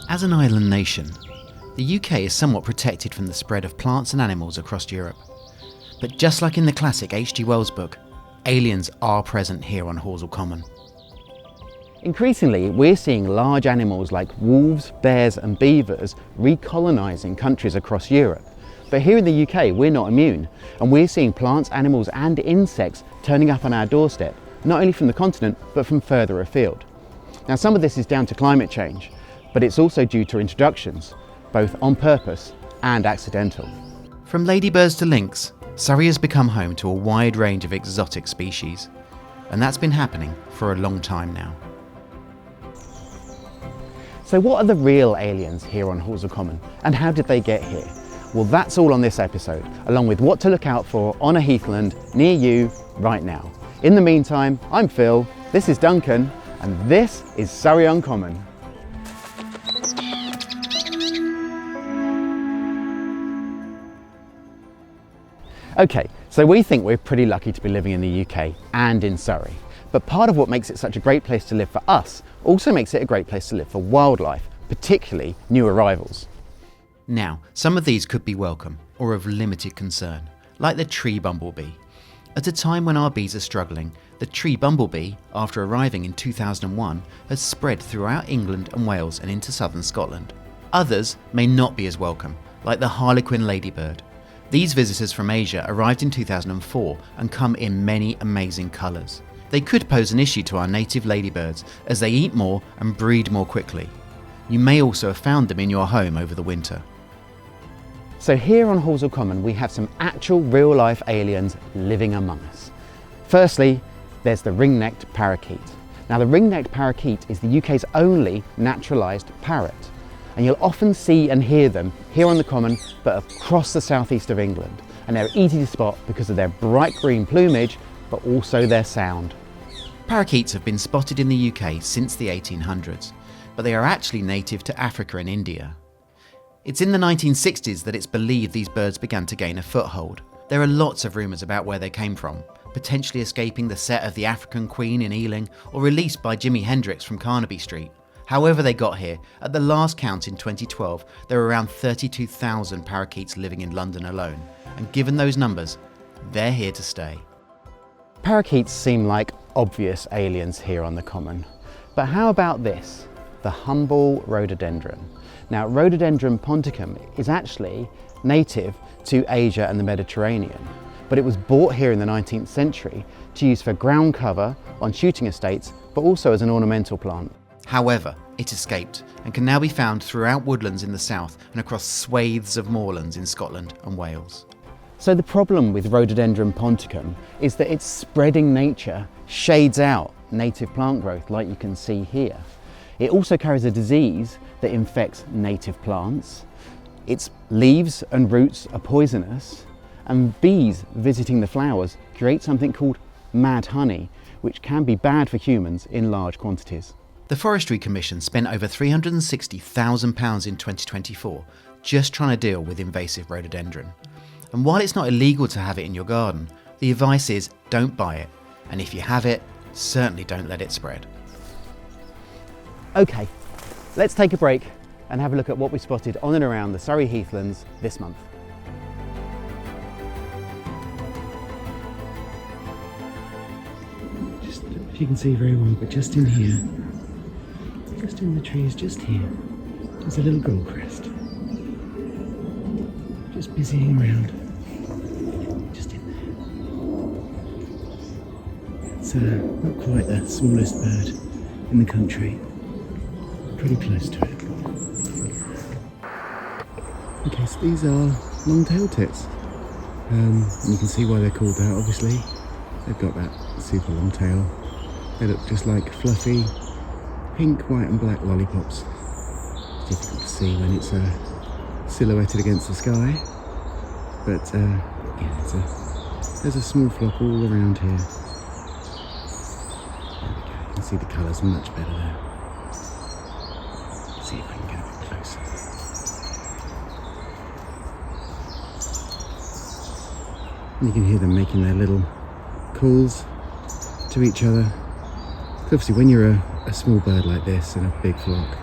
As an island nation, the UK is somewhat protected from the spread of plants and animals across Europe. But just like in the classic H.G. Wells book, aliens are present here on Horsell Common. Increasingly, we're seeing large animals like wolves, bears and beavers recolonising countries across Europe. But here in the UK, we're not immune, and we're seeing plants, animals and insects turning up on our doorstep, not only from the continent, but from further afield. Now, some of this is down to climate change, but it's also due to introductions, both on purpose and accidental. From ladybirds to lynx, Surrey has become home to a wide range of exotic species, and that's been happening for a long time now. So what are the real aliens here on Horsell Common, and how did they get here? Well, that's all on this episode, along with what to look out for on a heathland near you right now. In the meantime, I'm Phil, this is Duncan, and this is Surrey Uncommon. Okay, so we think we're pretty lucky to be living in the UK and in Surrey. But part of what makes it such a great place to live for us also makes it a great place to live for wildlife, particularly new arrivals. Now, some of these could be welcome or of limited concern, like the tree bumblebee. At a time when our bees are struggling, the tree bumblebee, after arriving in 2001, has spread throughout England and Wales and into southern Scotland. Others may not be as welcome, like the harlequin ladybird. These visitors from Asia arrived in 2004 and come in many amazing colours. They could pose an issue to our native ladybirds as they eat more and breed more quickly. You may also have found them in your home over the winter. So here on Horsell Common we have some actual real-life aliens living among us. Firstly, there's the ring-necked parakeet. Now the ring-necked parakeet is the UK's only naturalised parrot. And you'll often see and hear them here on the Common, but across the southeast of England. And they're easy to spot because of their bright green plumage, but also their sound. Parakeets have been spotted in the UK since the 1800s, but they are actually native to Africa and India. It's in the 1960s that it's believed these birds began to gain a foothold. There are lots of rumours about where they came from, potentially escaping the set of The African Queen in Ealing, or released by Jimi Hendrix from Carnaby Street. However they got here, at the last count in 2012, there were around 32,000 parakeets living in London alone. And given those numbers, they're here to stay. Parakeets seem like obvious aliens here on the Common. But how about this? The humble rhododendron. Now, Rhododendron ponticum is actually native to Asia and the Mediterranean, but it was brought here in the 19th century to use for ground cover on shooting estates, but also as an ornamental plant. However, it escaped and can now be found throughout woodlands in the south and across swathes of moorlands in Scotland and Wales. So the problem with Rhododendron ponticum is that its spreading nature shades out native plant growth, like you can see here. It also carries a disease that infects native plants. Its leaves and roots are poisonous, and bees visiting the flowers create something called mad honey, which can be bad for humans in large quantities. The Forestry Commission spent over £360,000 in 2024 just trying to deal with invasive rhododendron. And while it's not illegal to have it in your garden, the advice is don't buy it, and if you have it, certainly don't let it spread. Okay, let's take a break and have a look at what we spotted on and around the Surrey Heathlands this month. Just, if you can see very well, but just in here, just in the trees just here, there's a little goldcrest. Just busying around, just in there. It's not quite the smallest bird in the country, pretty close to it. Okay, so these are long-tailed tits. And you can see why they're called that, obviously. They've got that super long tail. They look just like fluffy pink, white and black lollipops. It's difficult to see when it's silhouetted against the sky, but yeah, there's a small flock all around here. There we go, you can see the colours are much better there. Let's see if I can get a bit closer. And you can hear them making their little calls to each other Obviously when you're a small bird like this in a big flock,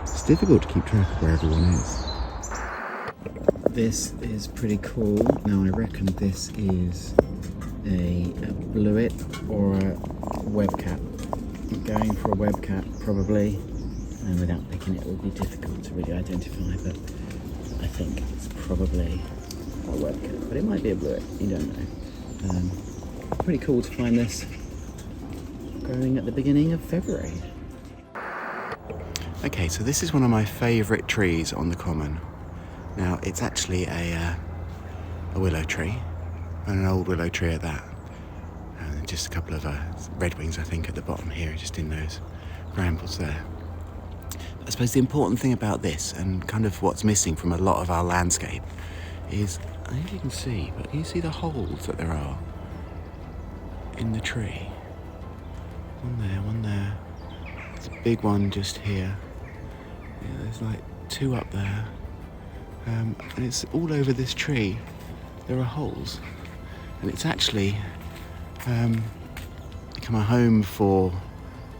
it's difficult to keep track of where everyone is. This is pretty cool. Now I reckon this is a bluet or a webcap. I'm going for a webcap probably, and without picking it would be difficult to really identify, but I think it's probably a webcap, but it might be a bluet, you don't know. Pretty cool to find this growing at the beginning of February. Okay, so this is one of my favourite trees on the common. Now it's actually a willow tree, and an old willow tree at that. And just a couple of redwings, I think, at the bottom here, just in those brambles there. I suppose the important thing about this, and kind of what's missing from a lot of our landscape, is, I don't know if you can see, but can you see the holes that there are in the tree? One there. There's a big one just here. Yeah, there's like two up there. And it's all over this tree. There are holes. And it's actually become a home for,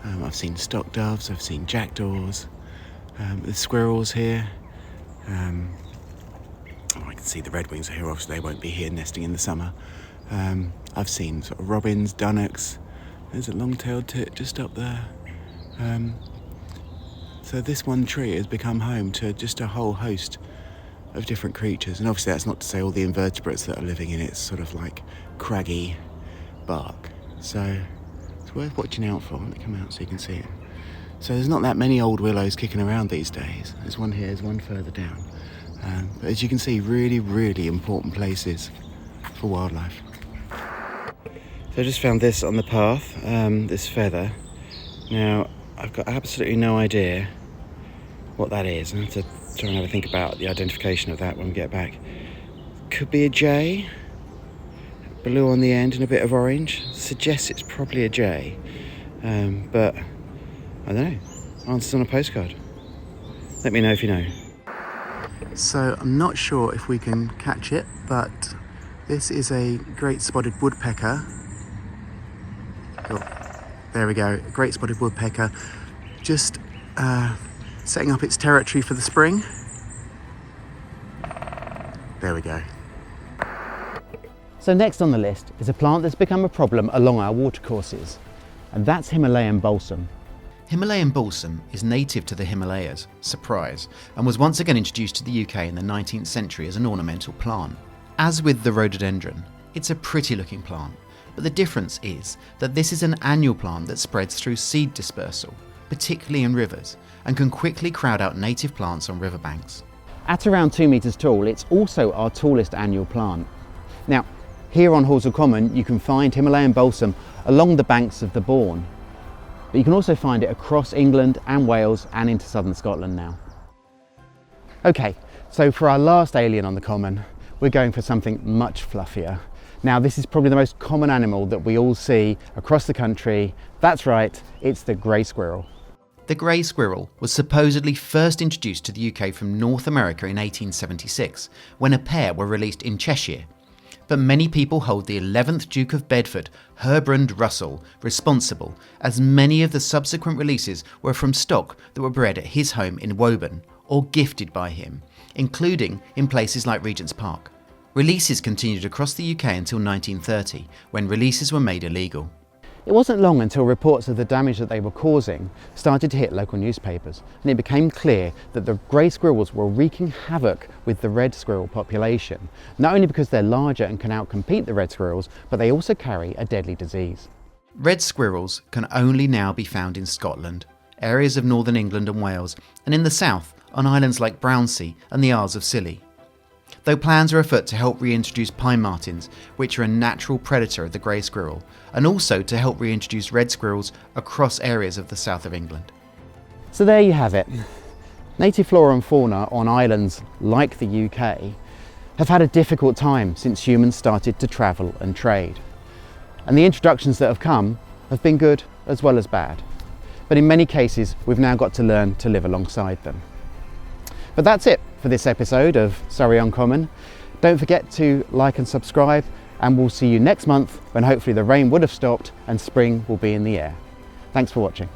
I've seen stock doves, I've seen jackdaws, the squirrels here. I can see the redwings are here, obviously they won't be here nesting in the summer. I've seen sort of robins, dunnocks. There's a long-tailed tit just up there. So this one tree has become home to just a whole host of different creatures. And obviously that's not to say all the invertebrates that are living in its sort of like craggy bark. So it's worth watching out for. Let me come out so you can see it. So there's not that many old willows kicking around these days. There's one here, there's one further down. But as you can see, really, really important places for wildlife. So I just found this on the path, this feather. Now, I've got absolutely no idea what that is. I have to try and have a think about the identification of that when we get back. Could be a jay, blue on the end and a bit of orange. Suggests it's probably a jay, but I don't know. Answers on a postcard. Let me know if you know. So I'm not sure if we can catch it, but this is a great spotted woodpecker. Oh, there we go, a great spotted woodpecker, just setting up its territory for the spring. There we go. So next on the list is a plant that's become a problem along our watercourses, and that's Himalayan balsam. Himalayan balsam is native to the Himalayas, surprise, and was once again introduced to the UK in the 19th century as an ornamental plant. As with the rhododendron, it's a pretty looking plant, but the difference is that this is an annual plant that spreads through seed dispersal, particularly in rivers, and can quickly crowd out native plants on riverbanks. At around 2 metres tall, it's also our tallest annual plant. Now, here on Horsell Common, you can find Himalayan balsam along the banks of the Bourne, but you can also find it across England and Wales and into southern Scotland now. Okay, so for our last alien on the common, we're going for something much fluffier. Now, this is probably the most common animal that we all see across the country. That's right, it's the grey squirrel. The grey squirrel was supposedly first introduced to the UK from North America in 1876, when a pair were released in Cheshire. But many people hold the 11th Duke of Bedford, Herbrand Russell, responsible, as many of the subsequent releases were from stock that were bred at his home in Woburn, or gifted by him, including in places like Regent's Park. Releases continued across the UK until 1930, when releases were made illegal. It wasn't long until reports of the damage that they were causing started to hit local newspapers, and it became clear that the grey squirrels were wreaking havoc with the red squirrel population, not only because they're larger and can outcompete the red squirrels, but they also carry a deadly disease. Red squirrels can only now be found in Scotland, areas of northern England and Wales, and in the south on islands like Brownsea and the Isles of Scilly. Though plans are afoot to help reintroduce pine martens, which are a natural predator of the grey squirrel, and also to help reintroduce red squirrels across areas of the south of England. So there you have it. Native flora and fauna on islands like the UK have had a difficult time since humans started to travel and trade. And the introductions that have come have been good as well as bad. But in many cases, we've now got to learn to live alongside them. But that's it for this episode of Surrey Uncommon. Don't forget to like and subscribe, and we'll see you next month when hopefully the rain would have stopped and spring will be in the air. Thanks for watching.